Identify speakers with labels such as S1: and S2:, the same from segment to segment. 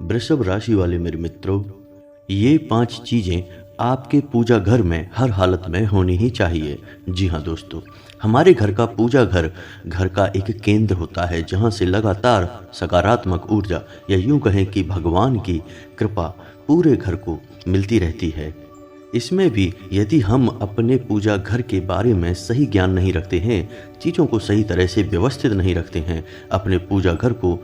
S1: वृषभ राशि वाले मेरे मित्रों, ये 5 चीजें आपके पूजा घर में हर हालत में होनी ही चाहिए। जी हाँ दोस्तों, हमारे घर का पूजा घर घर का एक केंद्र होता है जहाँ से लगातार सकारात्मक ऊर्जा या यूं कहें कि भगवान की कृपा पूरे घर को मिलती रहती है। इसमें भी यदि हम अपने पूजा घर के बारे में सही ज्ञान नहीं रखते हैं, चीज़ों को सही तरह से व्यवस्थित नहीं रखते हैं, अपने पूजा घर को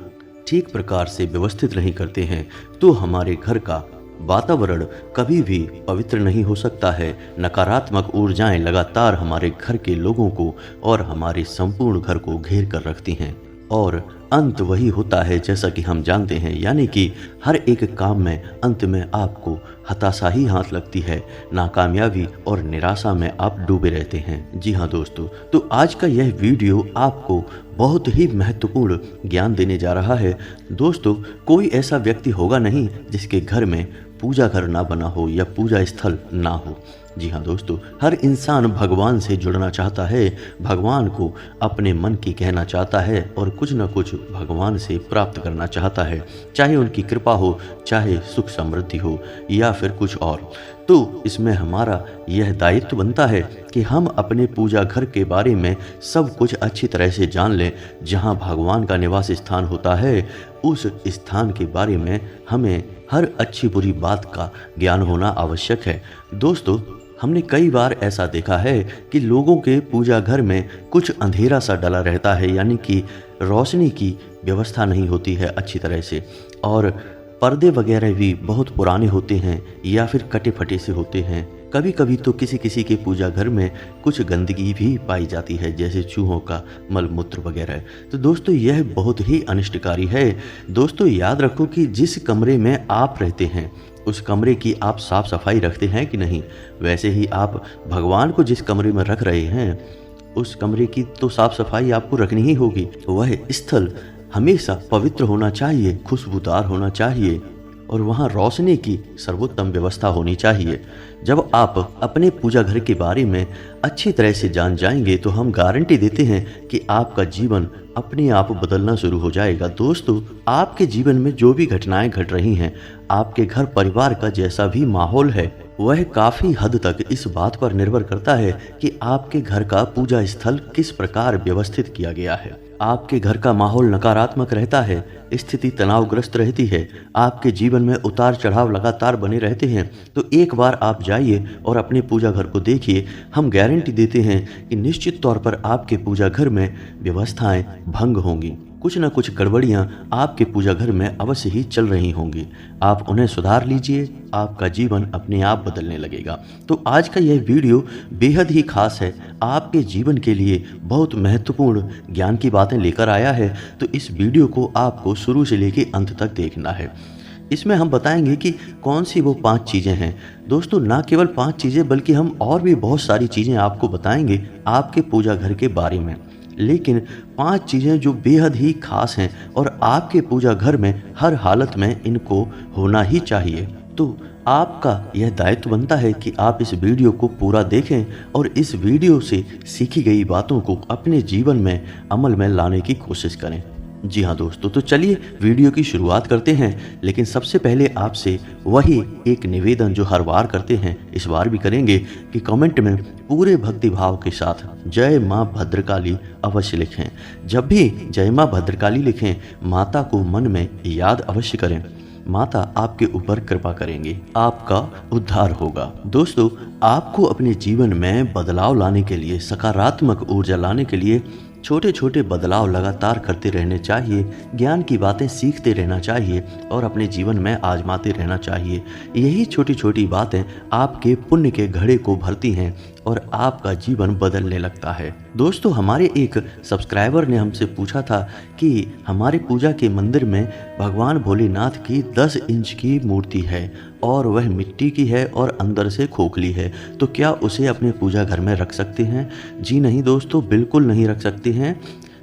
S1: ठीक प्रकार से व्यवस्थित नहीं करते हैं, तो हमारे घर का वातावरण कभी भी पवित्र नहीं हो सकता है। नकारात्मक ऊर्जाएं लगातार हमारे घर के लोगों को और हमारे संपूर्ण घर को घेर कर रखती हैं और अंत वही होता है जैसा कि हम जानते हैं, यानी कि हर एक काम में अंत में आपको हताशा ही हाथ लगती है, नाकामयाबी और निराशा में आप डूबे रहते हैं। जी हाँ दोस्तों, तो आज का यह वीडियो आपको बहुत ही महत्वपूर्ण ज्ञान देने जा रहा है। दोस्तों, कोई ऐसा व्यक्ति होगा नहीं जिसके घर में पूजा घर ना बना हो या पूजा स्थल ना हो। जी हाँ दोस्तों, हर इंसान भगवान से जुड़ना चाहता है, भगवान को अपने मन की कहना चाहता है और कुछ न कुछ भगवान से प्राप्त करना चाहता है, चाहे उनकी कृपा हो, चाहे सुख समृद्धि हो या फिर कुछ और। तो इसमें हमारा यह दायित्व बनता है कि हम अपने पूजा घर के बारे में सब कुछ अच्छी तरह से जान लें। जहाँ भगवान का निवास स्थान होता है, उस स्थान के बारे में हमें हर अच्छी बुरी बात का ज्ञान होना आवश्यक है। दोस्तों, हमने कई बार ऐसा देखा है कि लोगों के पूजा घर में कुछ अंधेरा सा डला रहता है, यानी कि रोशनी की व्यवस्था नहीं होती है अच्छी तरह से, और पर्दे वगैरह भी बहुत पुराने होते हैं या फिर कटे फटे से होते हैं। कभी कभी तो किसी किसी के पूजा घर में कुछ गंदगी भी पाई जाती है, जैसे चूहों का मल मूत्र वगैरह। तो दोस्तों, यह बहुत ही अनिष्टकारी है। दोस्तों, याद रखो कि जिस कमरे में आप रहते हैं उस कमरे की आप साफ सफाई रखते हैं कि नहीं। वैसे ही आप भगवान को जिस कमरे में रख रहे हैं उस कमरे की तो साफ सफाई आपको रखनी ही होगी। वह स्थल हमेशा पवित्र होना चाहिए, खुशबूदार होना चाहिए और वहाँ रोशनी की सर्वोत्तम व्यवस्था होनी चाहिए। जब आप अपने पूजा घर के बारे में अच्छी तरह से जान जाएंगे तो हम गारंटी देते हैं कि आपका जीवन अपने आप बदलना शुरू हो जाएगा। दोस्तों, आपके जीवन में जो भी घटनाएं घट रही हैं, आपके घर परिवार का जैसा भी माहौल है, वह काफ़ी हद तक इस बात पर निर्भर करता है कि आपके घर का पूजा स्थल किस प्रकार व्यवस्थित किया गया है। आपके घर का माहौल नकारात्मक रहता है, स्थिति तनावग्रस्त रहती है, आपके जीवन में उतार चढ़ाव लगातार बने रहते हैं, तो एक बार आप जाइए और अपने पूजा घर को देखिए। हम गारंटी देते हैं कि निश्चित तौर पर आपके पूजा घर में व्यवस्थाएं भंग होंगी, कुछ न कुछ गड़बड़ियां आपके पूजा घर में अवश्य ही चल रही होंगी। आप उन्हें सुधार लीजिए, आपका जीवन अपने आप बदलने लगेगा। तो आज का यह वीडियो बेहद ही खास है, आपके जीवन के लिए बहुत महत्वपूर्ण ज्ञान की बातें लेकर आया है। तो इस वीडियो को आपको शुरू से लेकर अंत तक देखना है। इसमें हम बताएंगे कि कौन सी वो 5 चीज़ें हैं। दोस्तों, ना केवल 5 चीज़ें बल्कि हम और भी बहुत सारी चीज़ें आपको बताएंगे आपके पूजा घर के बारे में, लेकिन 5 चीज़ें जो बेहद ही खास हैं और आपके पूजा घर में हर हालत में इनको होना ही चाहिए। तो आपका यह दायित्व बनता है कि आप इस वीडियो को पूरा देखें और इस वीडियो से सीखी गई बातों को अपने जीवन में अमल में लाने की कोशिश करें। जी हाँ दोस्तों, तो चलिए वीडियो की शुरुआत करते हैं। लेकिन सबसे पहले आपसे वही एक निवेदन जो हर बार करते हैं, इस बार भी करेंगे कि कमेंट में पूरे भक्ति भाव के साथ जय माँ भद्रकाली अवश्य लिखें। जब भी जय माँ भद्रकाली लिखें, माता को मन में याद अवश्य करें। माता आपके ऊपर कृपा करेंगे, आपका उद्धार होगा। दोस्तों, आपको अपने जीवन में बदलाव लाने के लिए, सकारात्मक ऊर्जा लाने के लिए छोटे छोटे बदलाव लगातार करते रहने चाहिए, ज्ञान की बातें सीखते रहना चाहिए और अपने जीवन में आजमाते रहना चाहिए। यही छोटी छोटी बातें आपके पुण्य के घड़े को भरती हैं और आपका जीवन बदलने लगता है। दोस्तों, हमारे एक सब्सक्राइबर ने हमसे पूछा था कि हमारे पूजा के मंदिर में भगवान भोलेनाथ की 10 इंच की मूर्ति है और वह मिट्टी की है और अंदर से खोखली है, तो क्या उसे अपने पूजा घर में रख सकते हैं? जी नहीं दोस्तों, बिल्कुल नहीं रख सकते हैं।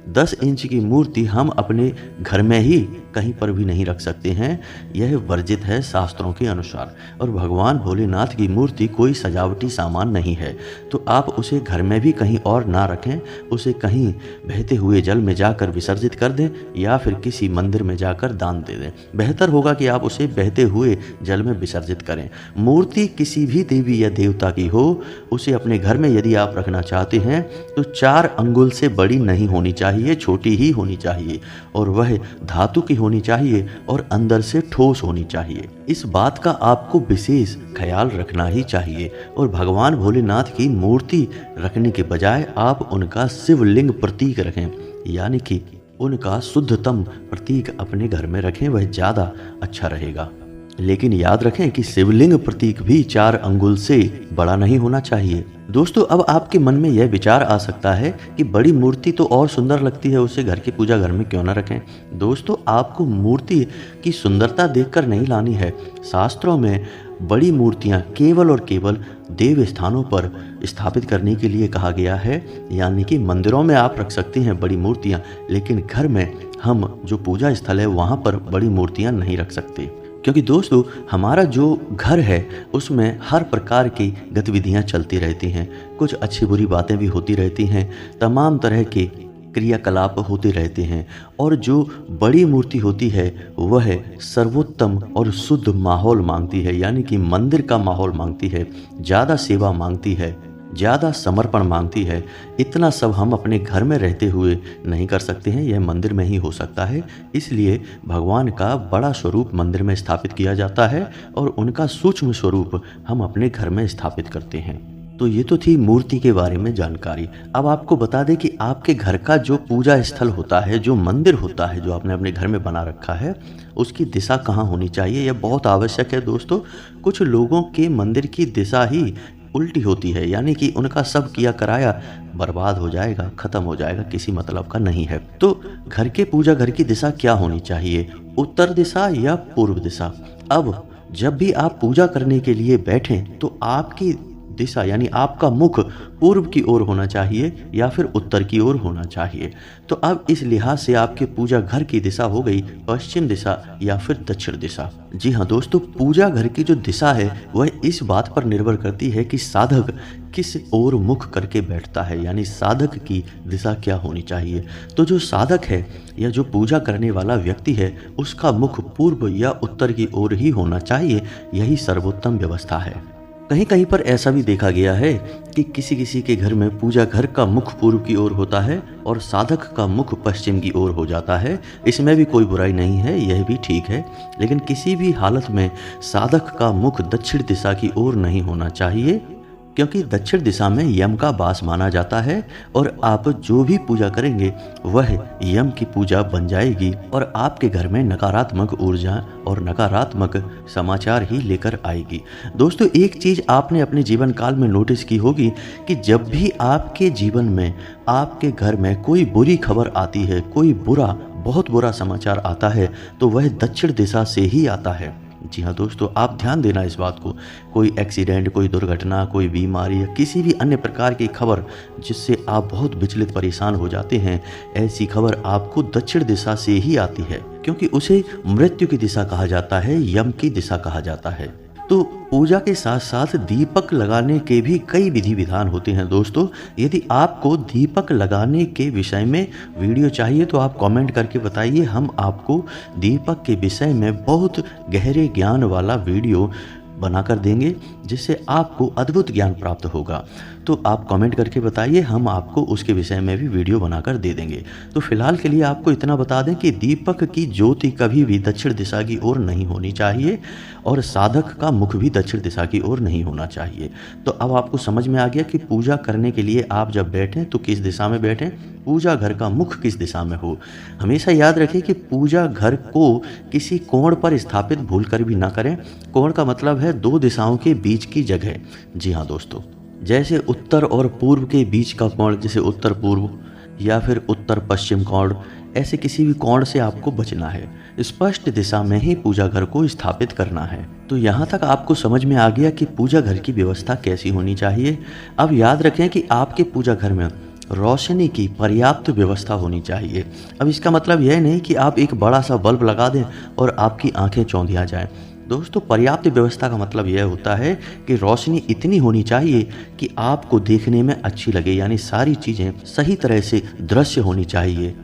S1: 10 इंच की मूर्ति हम अपने घर में ही कहीं पर भी नहीं रख सकते हैं, यह वर्जित है शास्त्रों के अनुसार। और भगवान भोलेनाथ की मूर्ति कोई सजावटी सामान नहीं है, तो आप उसे घर में भी कहीं और ना रखें, उसे कहीं बहते हुए जल में जाकर विसर्जित कर दें या फिर किसी मंदिर में जाकर दान दे दें। बेहतर होगा कि आप उसे बहते हुए जल में विसर्जित करें। मूर्ति किसी भी देवी या देवता की हो, उसे अपने घर में यदि आप रखना चाहते हैं तो 4 अंगुल से बड़ी नहीं होनी चाहिए, छोटी ही होनी चाहिए, और वह धातु की होनी चाहिए और अंदर से ठोस होनी चाहिए। इस बात का आपको विशेष ख्याल रखना ही चाहिए। और भगवान भोलेनाथ की मूर्ति रखने के बजाय आप उनका शिवलिंग प्रतीक रखें, यानी कि उनका शुद्धतम प्रतीक अपने घर में रखें, वह ज़्यादा अच्छा रहेगा। लेकिन याद रखें कि शिवलिंग प्रतीक भी 4 अंगुल से बड़ा नहीं होना चाहिए। दोस्तों, अब आपके मन में यह विचार आ सकता है कि बड़ी मूर्ति तो और सुंदर लगती है, उसे घर के पूजा घर में क्यों ना रखें। दोस्तों, आपको मूर्ति की सुंदरता देखकर नहीं लानी है। शास्त्रों में बड़ी मूर्तियां केवल और केवल देव स्थानों पर स्थापित करने के लिए कहा गया है, यानी कि मंदिरों में आप रख सकते हैं बड़ी मूर्तियां, लेकिन घर में हम जो पूजा स्थल है वहाँ पर बड़ी मूर्तियां नहीं रख सकते। क्योंकि दोस्तों, हमारा जो घर है उसमें हर प्रकार की गतिविधियां चलती रहती हैं, कुछ अच्छी बुरी बातें भी होती रहती हैं, तमाम तरह के क्रियाकलाप होते रहते हैं, और जो बड़ी मूर्ति होती है वह सर्वोत्तम और शुद्ध माहौल मांगती है, यानी कि मंदिर का माहौल मांगती है, ज़्यादा सेवा मांगती है, ज़्यादा समर्पण मांगती है। इतना सब हम अपने घर में रहते हुए नहीं कर सकते हैं, यह मंदिर में ही हो सकता है। इसलिए भगवान का बड़ा स्वरूप मंदिर में स्थापित किया जाता है और उनका सूक्ष्म स्वरूप हम अपने घर में स्थापित करते हैं। तो ये तो थी मूर्ति के बारे में जानकारी। अब आपको बता दें कि आपके घर का जो पूजा स्थल होता है, जो मंदिर होता है, जो आपने अपने घर में बना रखा है, उसकी दिशा कहाँ होनी चाहिए, यह बहुत आवश्यक है। दोस्तों, कुछ लोगों के मंदिर की दिशा ही उल्टी होती है, यानी कि उनका सब किया कराया बर्बाद हो जाएगा, खत्म हो जाएगा, किसी मतलब का नहीं है। तो घर के पूजा घर की दिशा क्या होनी चाहिए, उत्तर दिशा या पूर्व दिशा? अब जब भी आप पूजा करने के लिए बैठें तो आपकी दिशा यानी आपका मुख पूर्व की ओर होना चाहिए या फिर उत्तर की ओर होना चाहिए। तो अब इस लिहाज से आपके पूजा घर की दिशा हो गई पश्चिम दिशा या फिर दक्षिण दिशा। जी हाँ दोस्तों, पूजा घर की जो दिशा है वह इस बात पर निर्भर करती है कि साधक किस ओर मुख करके बैठता है, यानी साधक की दिशा क्या होनी चाहिए। तो जो साधक है या जो पूजा करने वाला व्यक्ति है उसका मुख पूर्व या उत्तर की ओर ही होना चाहिए, यही सर्वोत्तम व्यवस्था है। कहीं कहीं पर ऐसा भी देखा गया है कि किसी किसी के घर में पूजा घर का मुख पूर्व की ओर होता है और साधक का मुख पश्चिम की ओर हो जाता है। इसमें भी कोई बुराई नहीं है, यह भी ठीक है, लेकिन किसी भी हालत में साधक का मुख दक्षिण दिशा की ओर नहीं होना चाहिए, क्योंकि दक्षिण दिशा में यम का वास माना जाता है और आप जो भी पूजा करेंगे वह यम की पूजा बन जाएगी और आपके घर में नकारात्मक ऊर्जा और नकारात्मक समाचार ही लेकर आएगी। दोस्तों, एक चीज़ आपने अपने जीवन काल में नोटिस की होगी कि जब भी आपके जीवन में आपके घर में कोई बुरी खबर आती है, कोई बहुत बुरा समाचार आता है, तो वह दक्षिण दिशा से ही आता है। जी हाँ दोस्तों, आप ध्यान देना इस बात को। कोई एक्सीडेंट, कोई दुर्घटना, कोई बीमारी या किसी भी अन्य प्रकार की खबर जिससे आप बहुत विचलित परेशान हो जाते हैं, ऐसी खबर आपको दक्षिण दिशा से ही आती है, क्योंकि उसे मृत्यु की दिशा कहा जाता है, यम की दिशा कहा जाता है। तो पूजा के साथ साथ दीपक लगाने के भी कई विधि विधान होते हैं। दोस्तों, यदि आपको दीपक लगाने के विषय में वीडियो चाहिए तो आप कमेंट करके बताइए, हम आपको दीपक के विषय में बहुत गहरे ज्ञान वाला वीडियो बनाकर देंगे जिससे आपको अद्भुत ज्ञान प्राप्त होगा। तो आप कमेंट करके बताइए, हम आपको उसके विषय में भी वीडियो बनाकर दे देंगे। तो फिलहाल के लिए आपको इतना बता दें कि दीपक की ज्योति कभी भी दक्षिण दिशा की ओर नहीं होनी चाहिए और साधक का मुख भी दक्षिण दिशा की ओर नहीं होना चाहिए। तो अब आपको समझ में आ गया कि पूजा करने के लिए आप जब बैठें तो किस दिशा में बैठें, पूजा घर का मुख किस दिशा में हो। हमेशा याद रखें कि पूजा घर को किसी कोण पर स्थापित भूलकर भी ना करें। कोण का मतलब है 2 दिशाओं के बीच की जगह। जी हाँ दोस्तों, जैसे उत्तर और पूर्व के बीच का कोण, जैसे उत्तर पूर्व या फिर उत्तर पश्चिम कोण, ऐसे किसी भी कोण से आपको बचना है। स्पष्ट दिशा में ही पूजा घर को स्थापित करना है। तो यहाँ तक आपको समझ में आ गया कि पूजा घर की व्यवस्था कैसी होनी चाहिए। अब याद रखें कि आपके पूजा घर में रोशनी की पर्याप्त व्यवस्था होनी चाहिए। अब इसका मतलब यह नहीं कि आप एक बड़ा सा बल्ब लगा दें और आपकी आंखें चौंधिया जाएं। दोस्तों, पर्याप्त व्यवस्था का मतलब यह होता है कि रोशनी इतनी होनी चाहिए कि आपको देखने में अच्छी लगे, यानी सारी चीज़ें सही तरह से दृश्य होनी चाहिए।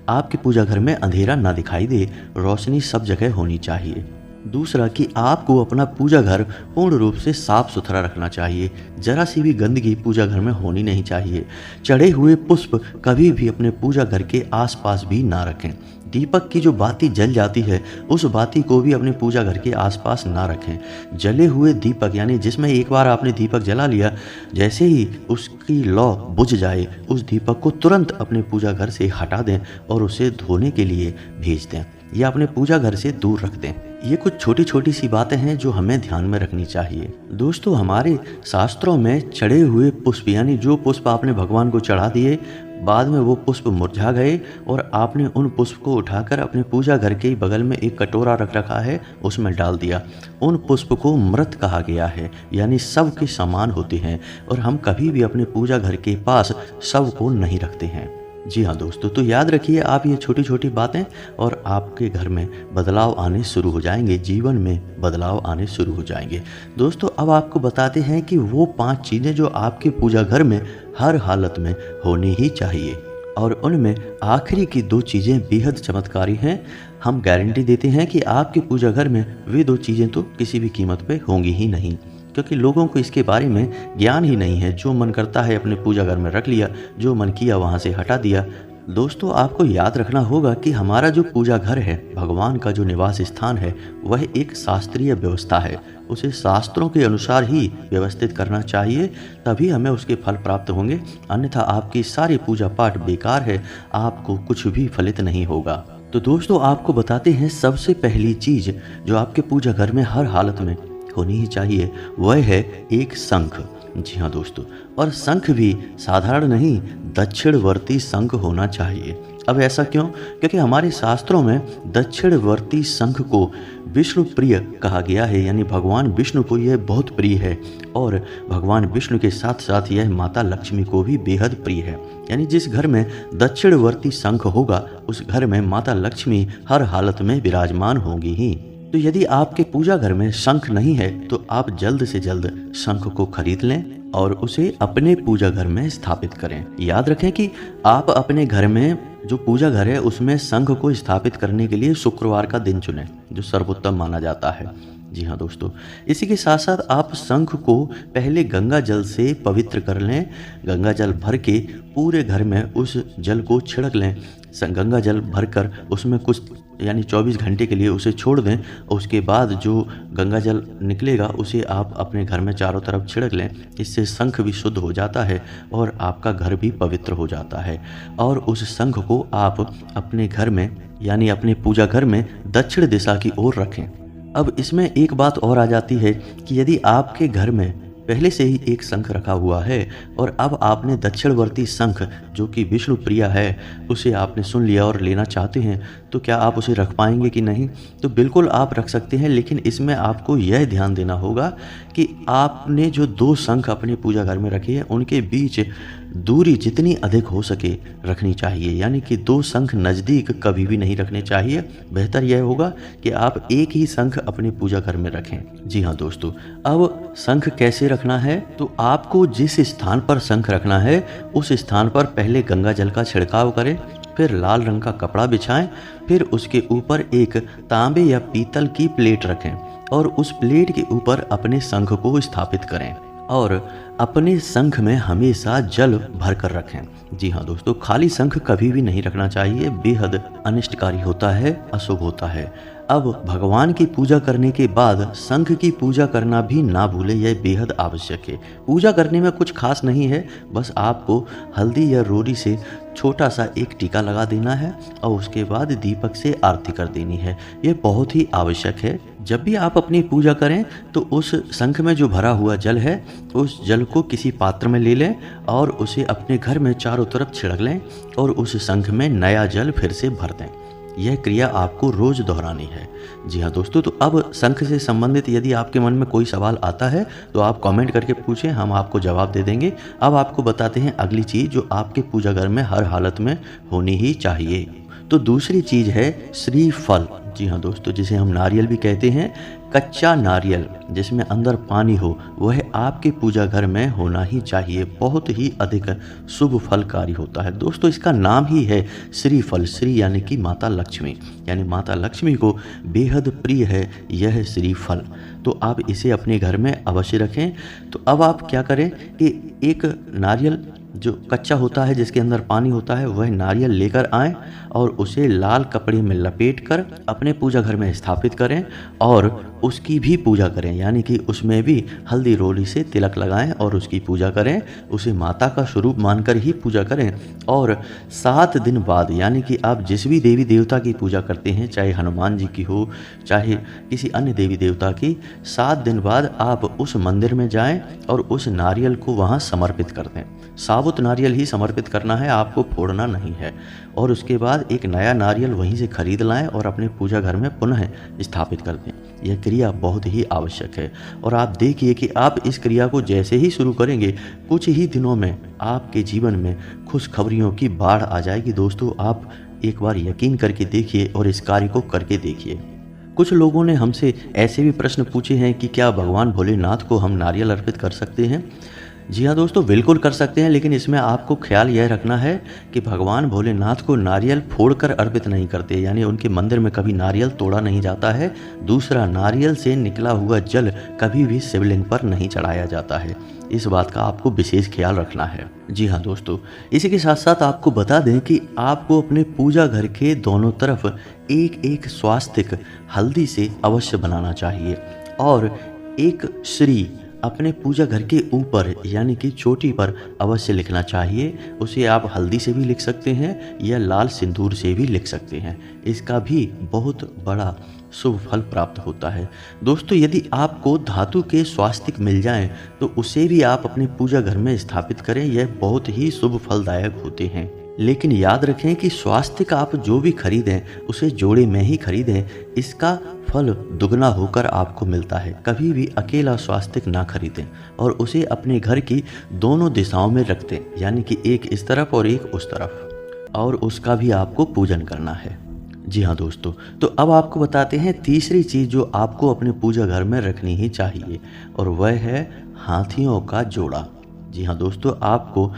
S1: आपके पूजा घर में अंधेरा ना दिखाई दे, रोशनी सब जगह होनी चाहिए। दूसरा कि आपको अपना पूजा घर पूर्ण रूप से साफ सुथरा रखना चाहिए। जरा सी भी गंदगी पूजा घर में होनी नहीं चाहिए। चढ़े हुए पुष्प कभी भी अपने पूजा घर के आसपास भी ना रखें। दीपक की जो बाती जल जाती है उस बाती को भी अपने पूजा घर के आसपास ना रखें। जले हुए दीपक, यानी जिसमें एक बार आपने दीपक जला लिया, जैसे ही उसकी लौ बुझ जाए उस दीपक को तुरंत अपने पूजा घर से हटा दें और उसे धोने के लिए भेज दें या अपने पूजा घर से दूर रख दें। ये कुछ छोटी छोटी सी बातें हैं जो हमें ध्यान में रखनी चाहिए। दोस्तों, हमारे शास्त्रों में चढ़े हुए पुष्प, यानी जो पुष्प आपने भगवान को चढ़ा दिए, बाद में वो पुष्प मुरझा गए और आपने उन पुष्प को उठाकर अपने पूजा घर के बगल में एक कटोरा रख रखा है, उसमें डाल दिया। उन पुष्प को मृत कहा गया है, यानी शव के समान होते हैं और हम कभी भी अपने पूजा घर के पास शव को नहीं रखते हैं। जी हाँ दोस्तों, तो याद रखिए आप ये छोटी छोटी बातें और आपके घर में बदलाव आने शुरू हो जाएंगे, जीवन में बदलाव आने शुरू हो जाएंगे। दोस्तों, अब आपको बताते हैं कि वो 5 चीज़ें जो आपके पूजा घर में हर हालत में होनी ही चाहिए, और उनमें आखिरी की 2 चीज़ें बेहद चमत्कारी हैं। हम गारंटी देते हैं कि आपके पूजा घर में वे 2 चीज़ें तो किसी भी कीमत पे होंगी ही नहीं, क्योंकि लोगों को इसके बारे में ज्ञान ही नहीं है। जो मन करता है अपने पूजा घर में रख लिया, जो मन किया वहाँ से हटा दिया। दोस्तों, आपको याद रखना होगा कि हमारा जो पूजा घर है, भगवान का जो निवास स्थान है, वह एक शास्त्रीय व्यवस्था है। उसे शास्त्रों के अनुसार ही व्यवस्थित करना चाहिए, तभी हमें उसके फल प्राप्त होंगे। अन्यथा आपकी सारी पूजा पाठ बेकार है, आपको कुछ भी फलित नहीं होगा। तो दोस्तों, आपको बताते हैं सबसे पहली चीज़ जो आपके पूजा घर में हर हालत में होनी ही चाहिए, वह है एक शंख। जी हाँ दोस्तों, और शंख भी साधारण नहीं, दक्षिणवर्ती शंख होना चाहिए। अब ऐसा क्यों? क्योंकि हमारे शास्त्रों में दक्षिणवर्ती शंख को विष्णु प्रिय कहा गया है, यानी भगवान विष्णु को यह बहुत प्रिय है, और भगवान विष्णु के साथ साथ यह माता लक्ष्मी को भी बेहद प्रिय है। यानी जिस घर में दक्षिणवर्ती शंख होगा उस घर में माता लक्ष्मी हर हालत में विराजमान होंगी ही। तो यदि आपके पूजा घर में शंख नहीं है तो आप जल्द से जल्द शंख को खरीद लें और उसे अपने पूजा घर में स्थापित करें। याद रखें कि आप अपने घर में जो पूजा घर है उसमें शंख को स्थापित करने के लिए शुक्रवार का दिन चुनें, जो सर्वोत्तम माना जाता है। जी हाँ दोस्तों, इसी के साथ साथ आप शंख को पहले गंगा जल से पवित्र कर लें। गंगा जल भर के पूरे घर में उस जल को छिड़क लें। गंगा जल भरकर उसमें कुछ यानी 24 घंटे के लिए उसे छोड़ दें, और उसके बाद जो गंगा जल निकलेगा उसे आप अपने घर में चारों तरफ छिड़क लें। इससे शंख भी शुद्ध हो जाता है और आपका घर भी पवित्र हो जाता है। और उस शंख को आप अपने घर में यानी अपने पूजा घर में दक्षिण दिशा की ओर रखें। अब इसमें एक बात और आ जाती है कि यदि आपके घर में पहले से ही एक शंख रखा हुआ है और अब आपने दक्षिणवर्ती शंख जो कि विष्णु प्रिया है उसे आपने सुन लिया और लेना चाहते हैं, तो क्या आप उसे रख पाएंगे कि नहीं? तो बिल्कुल आप रख सकते हैं, लेकिन इसमें आपको यह ध्यान देना होगा कि आपने जो 2 शंख अपने पूजा घर में रखे हैं उनके बीच दूरी जितनी अधिक हो सके रखनी चाहिए, यानी कि 2 शंख नज़दीक कभी भी नहीं रखने चाहिए। बेहतर यह होगा कि आप एक ही शंख अपने पूजा घर में रखें। जी हाँ दोस्तों, अब शंख कैसे रखना है? तो आपको जिस स्थान पर शंख रखना है उस स्थान पर पहले गंगा जल का छिड़काव करें, फिर लाल रंग का कपड़ा बिछाएं, फिर उसके ऊपर एक तांबे या पीतल की प्लेट रखें और उस प्लेट के ऊपर अपने शंख को स्थापित करें और अपने शंख में हमेशा जल भर कर रखें। जी हाँ दोस्तों, खाली शंख कभी भी नहीं रखना चाहिए, बेहद अनिष्टकारी होता है, अशुभ होता है। अब भगवान की पूजा करने के बाद शंख की पूजा करना भी ना भूलें, यह बेहद आवश्यक है। पूजा करने में कुछ खास नहीं है, बस आपको हल्दी या रोरी से छोटा सा एक टीका लगा देना है और उसके बाद दीपक से आरती कर देनी है। यह बहुत ही आवश्यक है। जब भी आप अपनी पूजा करें तो उस शंख में जो भरा हुआ जल है उस जल को किसी पात्र में ले लें और उसे अपने घर में चारों तरफ छिड़क लें और उस शंख में नया जल फिर से भर दें। यह क्रिया आपको रोज दोहरानी है। जी हाँ दोस्तों, तो अब शंख से संबंधित यदि आपके मन में कोई सवाल आता है तो आप कमेंट करके पूछें, हम आपको जवाब दे देंगे। अब आपको बताते हैं अगली चीज़ जो आपके पूजा घर में हर हालत में होनी ही चाहिए। तो दूसरी चीज़ है श्रीफल। जी हाँ दोस्तों, जिसे हम नारियल भी कहते हैं, कच्चा नारियल जिसमें अंदर पानी हो, वह आपके पूजा घर में होना ही चाहिए। बहुत ही अधिक शुभ फलकारी होता है दोस्तों। इसका नाम ही है श्रीफल। श्री यानी कि माता लक्ष्मी, यानी माता लक्ष्मी को बेहद प्रिय है यह श्रीफल। तो आप इसे अपने घर में अवश्य रखें। तो अब आप क्या करें कि एक नारियल जो कच्चा होता है, जिसके अंदर पानी होता है, वह नारियल लेकर आएं और उसे लाल कपड़े में लपेटकर अपने पूजा घर में स्थापित करें और उसकी भी पूजा करें, यानी कि उसमें भी हल्दी रोली से तिलक लगाएं और उसकी पूजा करें। उसे माता का स्वरूप मानकर ही पूजा करें। और 7 दिन बाद, यानी कि आप जिस भी देवी देवता की पूजा करते हैं, चाहे हनुमान जी की हो, चाहे किसी अन्य देवी देवता की, 7 दिन बाद आप उस मंदिर में जाएं और उस नारियल को वहां समर्पित कर दें। साबुत नारियल ही समर्पित करना है, आपको फोड़ना नहीं है। और उसके बाद एक नया नारियल वहीं से खरीद लाएं और अपने पूजा घर में पुनः स्थापित कर दें। यह क्रिया बहुत ही आवश्यक है। और आप देखिए कि आप इस क्रिया को जैसे ही शुरू करेंगे, कुछ ही दिनों में आपके जीवन में खुशखबरियों की बाढ़ आ जाएगी। दोस्तों, आप एक बार यकीन करके देखिए और इस कार्य को करके देखिए। कुछ लोगों ने हमसे ऐसे भी प्रश्न पूछे हैं कि क्या भगवान भोलेनाथ को हम नारियल अर्पित कर सकते हैं। जी हाँ दोस्तों, बिल्कुल कर सकते हैं, लेकिन इसमें आपको ख्याल यह रखना है कि भगवान भोलेनाथ को नारियल फोड़कर अर्पित नहीं करते, यानी उनके मंदिर में कभी नारियल तोड़ा नहीं जाता है। दूसरा, नारियल से निकला हुआ जल कभी भी शिवलिंग पर नहीं चढ़ाया जाता है। इस बात का आपको विशेष ख्याल रखना है। जी हाँ दोस्तों, इसी के साथ साथ आपको बता दें कि आपको अपने पूजा घर के दोनों तरफ एक एक स्वास्तिक हल्दी से अवश्य बनाना चाहिए और एक श्री अपने पूजा घर के ऊपर यानी कि चोटी पर अवश्य लिखना चाहिए। उसे आप हल्दी से भी लिख सकते हैं या लाल सिंदूर से भी लिख सकते हैं। इसका भी बहुत बड़ा शुभ फल प्राप्त होता है। दोस्तों, यदि आपको धातु के स्वास्तिक मिल जाएं तो उसे भी आप अपने पूजा घर में स्थापित करें। यह बहुत ही शुभ फलदायक होते हैं। लेकिन याद रखें कि स्वास्तिक आप जो भी खरीदें उसे जोड़े में ही खरीदें। इसका फल दुगना होकर आपको मिलता है। कभी भी अकेला स्वास्तिक ना खरीदें और उसे अपने घर की दोनों दिशाओं में रख दें, यानी कि एक इस तरफ और एक उस तरफ, और उसका भी आपको पूजन करना है। जी हाँ दोस्तों, तो अब आपको बताते हैं तीसरी चीज़ जो आपको अपने पूजा घर में रखनी ही चाहिए, और वह है हाथियों का जोड़ा। जी हाँ दोस्तों, आपको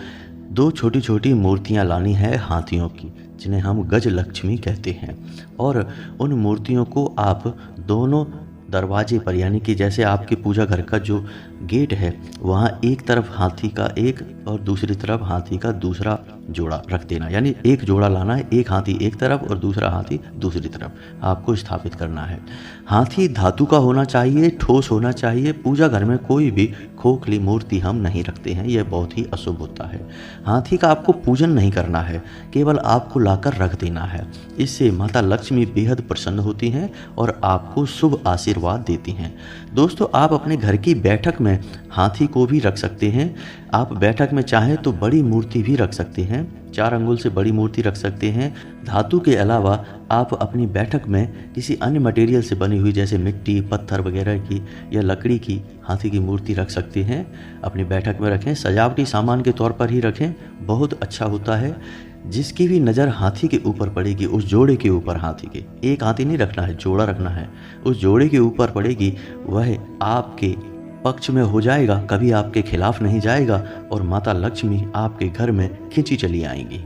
S1: 2 छोटी छोटी मूर्तियाँ लानी है हाथियों की, जिन्हें हम गज लक्ष्मी कहते हैं। और उन मूर्तियों को आप दोनों दरवाजे पर, यानी कि जैसे आपके पूजा घर का जो गेट है, वहाँ एक तरफ हाथी का एक और दूसरी तरफ हाथी का दूसरा जोड़ा रख देना। यानी एक जोड़ा लाना है, एक हाथी एक तरफ और दूसरा हाथी दूसरी तरफ आपको स्थापित करना है। हाथी धातु का होना चाहिए, ठोस होना चाहिए। पूजा घर में कोई भी खोखली मूर्ति हम नहीं रखते हैं, यह बहुत ही अशुभ होता है। हाथी का आपको पूजन नहीं करना है, केवल आपको लाकर रख देना है। इससे माता लक्ष्मी बेहद प्रसन्न होती हैं और आपको शुभ आशीर्वाद देती हैं। दोस्तों, आप अपने घर की बैठक में हाथी को भी रख सकते हैं। आप बैठक में चाहें तो बड़ी मूर्ति भी रख सकते हैं, 4 अंगुल से बड़ी मूर्ति रख सकते हैं। धातु के अलावा आप अपनी बैठक में किसी अन्य मटेरियल से बनी हुई, जैसे मिट्टी, पत्थर वगैरह की या लकड़ी की हाथी की मूर्ति रख सकते हैं। अपनी बैठक में रखें, सजावटी सामान के तौर पर ही रखें, बहुत अच्छा होता है। जिसकी भी नज़र हाथी के ऊपर पड़ेगी, उस जोड़े के ऊपर, हाथी के एक हाथी नहीं रखना है, जोड़ा रखना है, उस जोड़े के ऊपर पड़ेगी, वह आपके पक्ष में हो जाएगा, कभी आपके खिलाफ नहीं जाएगा और माता लक्ष्मी आपके घर में खिंची चली आएंगी।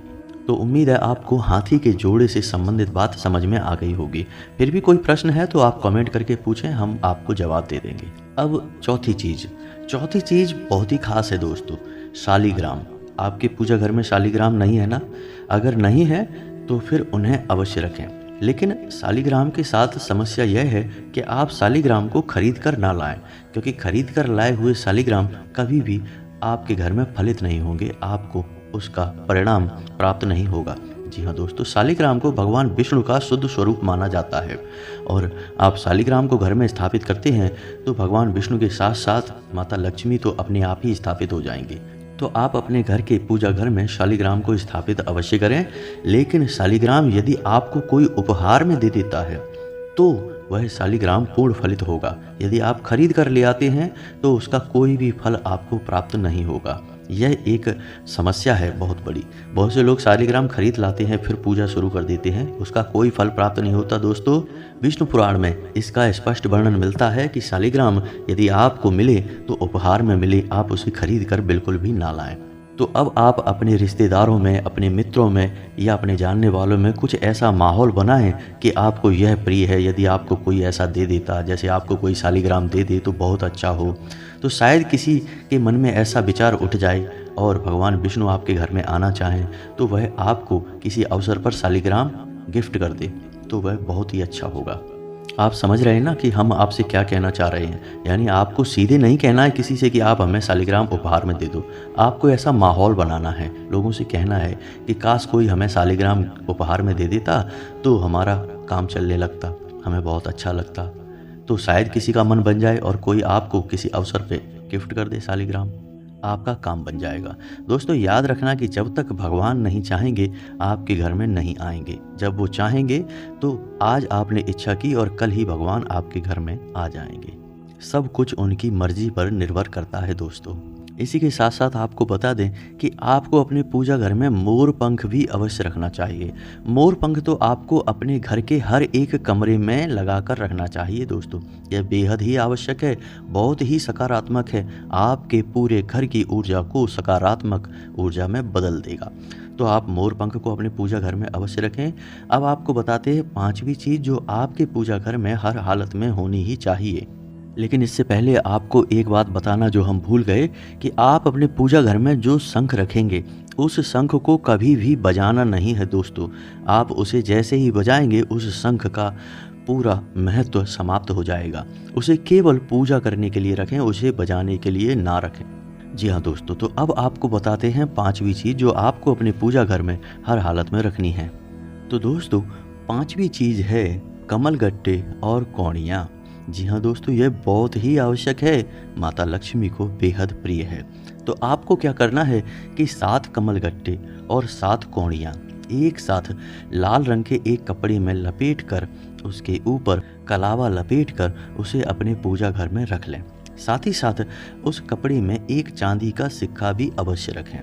S1: तो उम्मीद है आपको हाथी के जोड़े से संबंधित बात समझ में आ गई होगी। फिर भी कोई प्रश्न है तो आप कमेंट करके पूछें, हम आपको जवाब दे देंगे। अब चौथी चीज़ बहुत ही खास है दोस्तों, शालिग्राम। आपके पूजा घर में शालिग्राम नहीं है ना? अगर नहीं है तो फिर उन्हें अवश्य रखें। लेकिन शालिग्राम के साथ समस्या यह है कि आप शालिग्राम को खरीद कर ना लाएं, क्योंकि खरीद कर लाए हुए शालिग्राम कभी भी आपके घर में फलित नहीं होंगे, आपको उसका परिणाम प्राप्त नहीं होगा। जी हाँ दोस्तों, शालिग्राम को भगवान विष्णु का शुद्ध स्वरूप माना जाता है और आप शालिग्राम को घर में स्थापित करते हैं तो भगवान विष्णु के साथ साथ माता लक्ष्मी तो अपने आप ही स्थापित हो जाएंगी। तो आप अपने घर के पूजा घर में शालिग्राम को स्थापित अवश्य करें। लेकिन शालिग्राम यदि आपको कोई उपहार में दे देता है तो वह शालिग्राम पूर्ण फलित होगा। यदि आप खरीद कर ले आते हैं तो उसका कोई भी फल आपको प्राप्त नहीं होगा। यह एक समस्या है बहुत बड़ी। बहुत से लोग शालिग्राम खरीद लाते हैं, फिर पूजा शुरू कर देते हैं, उसका कोई फल प्राप्त नहीं होता। दोस्तों, विष्णु पुराण में इसका स्पष्ट वर्णन मिलता है कि शालिग्राम यदि आपको मिले तो उपहार में मिले, आप उसे खरीद कर बिल्कुल भी ना लाएं। तो अब आप अपने रिश्तेदारों में, अपने मित्रों में या अपने जानने वालों में कुछ ऐसा माहौल बनाएं कि आपको यह प्रिय है। यदि आपको कोई ऐसा दे देता, जैसे आपको कोई शालिग्राम दे दे तो बहुत अच्छा हो, तो शायद किसी के मन में ऐसा विचार उठ जाए और भगवान विष्णु आपके घर में आना चाहें तो वह आपको किसी अवसर पर शालिग्राम गिफ्ट कर दे, तो वह बहुत ही अच्छा होगा। आप समझ रहे हैं ना कि हम आपसे क्या कहना चाह रहे हैं। यानी आपको सीधे नहीं कहना है किसी से कि आप हमें शालिग्राम उपहार में दे दो। आपको ऐसा माहौल बनाना है, लोगों से कहना है कि काश कोई हमें शालिग्राम उपहार में दे देता तो हमारा काम चलने लगता, हमें बहुत अच्छा लगता। तो शायद किसी का मन बन जाए और कोई आपको किसी अवसर पे गिफ्ट कर दे शालिग्राम, आपका काम बन जाएगा। दोस्तों, याद रखना कि जब तक भगवान नहीं चाहेंगे आपके घर में नहीं आएंगे। जब वो चाहेंगे तो आज आपने इच्छा की और कल ही भगवान आपके घर में आ जाएंगे। सब कुछ उनकी मर्जी पर निर्भर करता है दोस्तों। इसी के साथ साथ आपको बता दें कि आपको अपने पूजा घर में मोर पंख भी अवश्य रखना चाहिए। मोर पंख तो आपको अपने घर के हर एक कमरे में लगाकर रखना चाहिए दोस्तों। यह बेहद ही आवश्यक है, बहुत ही सकारात्मक है, आपके पूरे घर की ऊर्जा को सकारात्मक ऊर्जा में बदल देगा। तो आप मोर पंख को अपने पूजा घर में अवश्य रखें। अब आपको बताते हैं पांचवी चीज़ जो आपके पूजा घर में हर हालत में होनी ही चाहिए। लेकिन इससे पहले आपको एक बात बताना जो हम भूल गए कि आप अपने पूजा घर में जो शंख रखेंगे उस शंख को कभी भी बजाना नहीं है दोस्तों। आप उसे जैसे ही बजाएंगे उस शंख का पूरा महत्व समाप्त हो जाएगा। उसे केवल पूजा करने के लिए रखें, उसे बजाने के लिए ना रखें। जी हाँ दोस्तों, तो अब आपको बताते हैं पांचवी चीज़ जो आपको अपने पूजा घर में हर हालत में रखनी है। तो दोस्तों, पांचवी चीज़ है कमलगट्टे और कौड़ियाँ। जी हाँ दोस्तों, यह बहुत ही आवश्यक है, माता लक्ष्मी को बेहद प्रिय है। तो आपको क्या करना है कि 7 कमलगट्टे और 7 कौड़ियाँ एक साथ लाल रंग के एक कपड़े में लपेट कर उसके ऊपर कलावा लपेट कर उसे अपने पूजा घर में रख लें। साथ ही साथ उस कपड़े में एक चांदी का सिक्का भी अवश्य रखें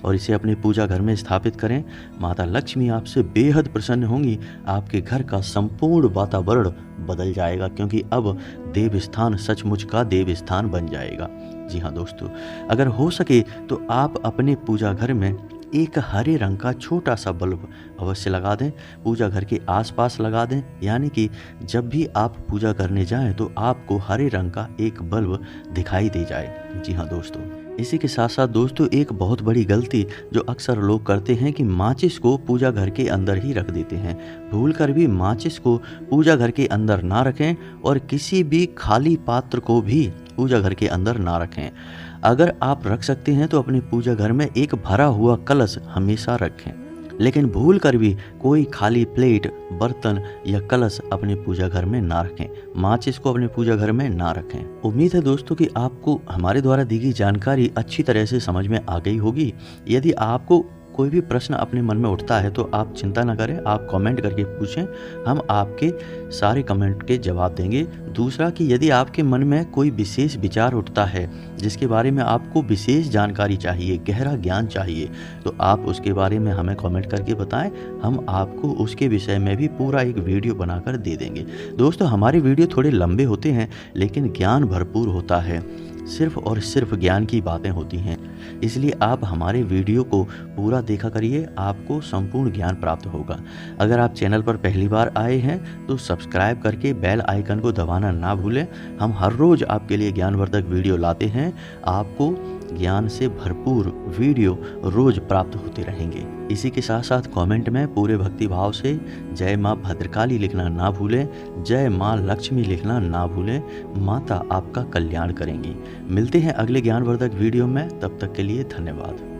S1: और इसे अपने पूजा घर में स्थापित करें। माता लक्ष्मी आपसे बेहद प्रसन्न होंगी, आपके घर का संपूर्ण वातावरण बदल जाएगा, क्योंकि अब देव स्थान सचमुच का देव स्थान बन जाएगा। जी हाँ दोस्तों, अगर हो सके तो आप अपने पूजा घर में एक हरे रंग का छोटा सा बल्ब अवश्य लगा दें, पूजा घर के आसपास लगा दें। यानी कि जब भी आप पूजा करने जाएं तो आपको हरे रंग का एक बल्ब दिखाई दे जाए। जी हाँ दोस्तों, इसी के साथ साथ दोस्तों एक बहुत बड़ी गलती जो अक्सर लोग करते हैं कि माचिस को पूजा घर के अंदर ही रख देते हैं। भूलकर भी माचिस को पूजा घर के अंदर ना रखें और किसी भी खाली पात्र को भी पूजा घर के अंदर ना रखें। अगर आप रख सकते हैं तो अपने पूजा घर में एक भरा हुआ कलश हमेशा रखें, लेकिन भूल कर भी कोई खाली प्लेट, बर्तन या कलश अपने पूजा घर में ना रखें। माचिस को अपने पूजा घर में ना रखें। उम्मीद है दोस्तों कि आपको हमारे द्वारा दी गई जानकारी अच्छी तरह से समझ में आ गई होगी। यदि आपको कोई भी प्रश्न अपने मन में उठता है तो आप चिंता न करें, आप कमेंट करके पूछें, हम आपके सारे कमेंट के जवाब देंगे। दूसरा कि यदि आपके मन में कोई विशेष विचार उठता है जिसके बारे में आपको विशेष जानकारी चाहिए, गहरा ज्ञान चाहिए, तो आप उसके बारे में हमें कमेंट करके बताएं, हम आपको उसके विषय में भी पूरा एक वीडियो बनाकर दे देंगे। दोस्तों, हमारे वीडियो थोड़े लंबे होते हैं लेकिन ज्ञान भरपूर होता है, सिर्फ और सिर्फ ज्ञान की बातें होती हैं, इसलिए आप हमारे वीडियो को पूरा देखा करिए, आपको संपूर्ण ज्ञान प्राप्त होगा। अगर आप चैनल पर पहली बार आए हैं तो सब्सक्राइब करके बेल आइकन को दबाना ना भूलें। हम हर रोज़ आपके लिए ज्ञानवर्धक वीडियो लाते हैं, आपको ज्ञान से भरपूर वीडियो रोज प्राप्त होते रहेंगे। इसी के साथ साथ कमेंट में पूरे भक्ति भाव से जय माँ भद्रकाली लिखना ना भूलें, जय माँ लक्ष्मी लिखना ना भूलें। माता आपका कल्याण करेंगी। मिलते हैं अगले ज्ञानवर्धक वीडियो में, तब तक के लिए धन्यवाद।